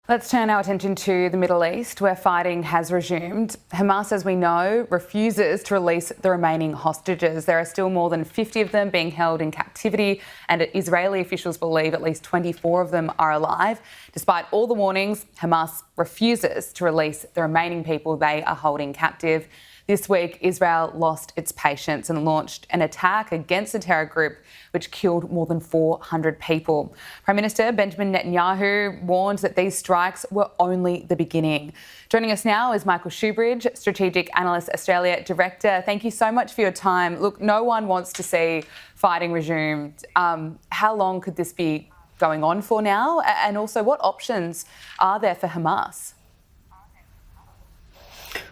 Let's turn our attention to the Middle East, where fighting has resumed. Hamas, as we know, refuses to release the remaining hostages. There are still more than 50 of them being held in captivity, and Israeli officials believe at least 24 of them are alive. Despite all the warnings, Hamas refuses to release the remaining people they are holding captive. This week, Israel lost its patience and launched an attack against the terror group, which killed more than 400 people. Prime Minister Benjamin Netanyahu warned that these strikes were only the beginning. Joining us now is Michael Shoebridge, Strategic Analyst Australia Director. Thank you so much for your time. Look, no one wants to see fighting resumed. How long could this be going on for now? And also, what options are there for Hamas?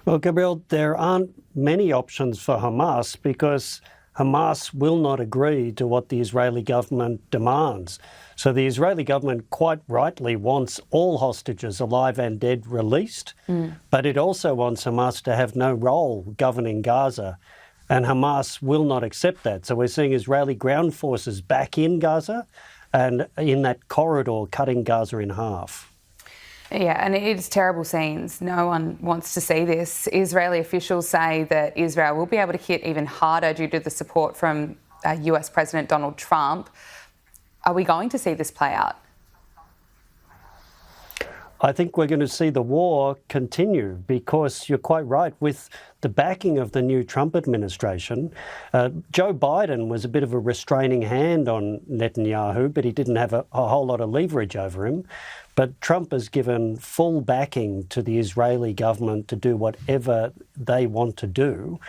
Well, Gabrielle, there aren't many options for Hamas because Hamas will not agree to what the Israeli government demands. So the Israeli government quite rightly wants all hostages, alive and dead, released, but it also wants Hamas to have no role governing Gaza. And Hamas will not accept that. So we're seeing Israeli ground forces back in Gaza and in that corridor cutting Gaza in half. Yeah, and it's terrible scenes. No one wants to see this. Israeli officials say that Israel will be able to hit even harder due to the support from US President Donald Trump. Are we going to see this play out? I think we're going to see the war continue because you're quite right. With the backing of the new Trump administration, Joe Biden was a bit of a restraining hand on Netanyahu, but he didn't have a whole lot of leverage over him. But Trump has given full backing to the Israeli government to do whatever they want to do.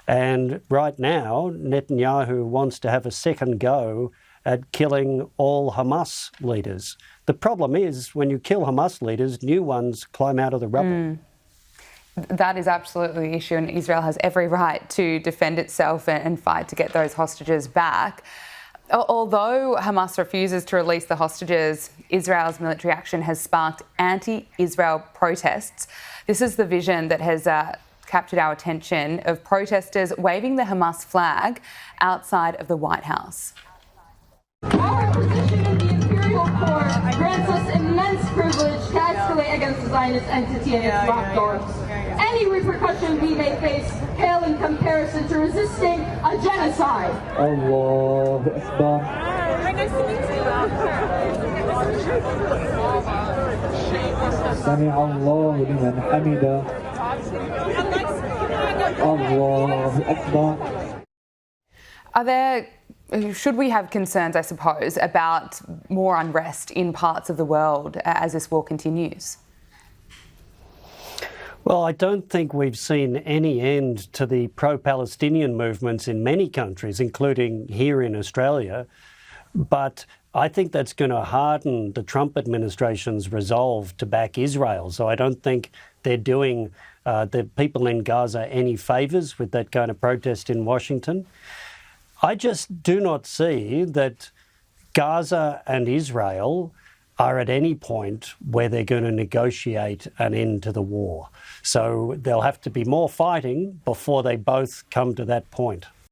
And right now, Netanyahu wants to have a second go at killing all Hamas leaders. The problem is when you kill Hamas leaders, new ones climb out of the rubble. That is absolutely the issue, and Israel has every right to defend itself and fight to get those hostages back. Although Hamas refuses to release the hostages, Israel's military action has sparked anti-Israel protests. This is the vision that has captured our attention, of protesters waving the Hamas flag outside of the White House. Our position in the Imperial Court grants us immense privilege to escalate against the Zionist entity and its lapdogs. Any repercussion we may face pale in comparison to resisting a genocide. Allahu Akbar. Sami Allahu liman hamida. Allahu Akbar. Should we have concerns, I suppose, about more unrest in parts of the world as this war continues? Well, I don't think we've seen any end to the pro-Palestinian movements in many countries, including here in Australia. But I think that's going to harden the Trump administration's resolve to back Israel. So I don't think they're doing the people in Gaza any favours with that kind of protest in Washington. I just do not see that Gaza and Israel are at any point where they're going to negotiate an end to the war. So there'll have to be more fighting before they both come to that point.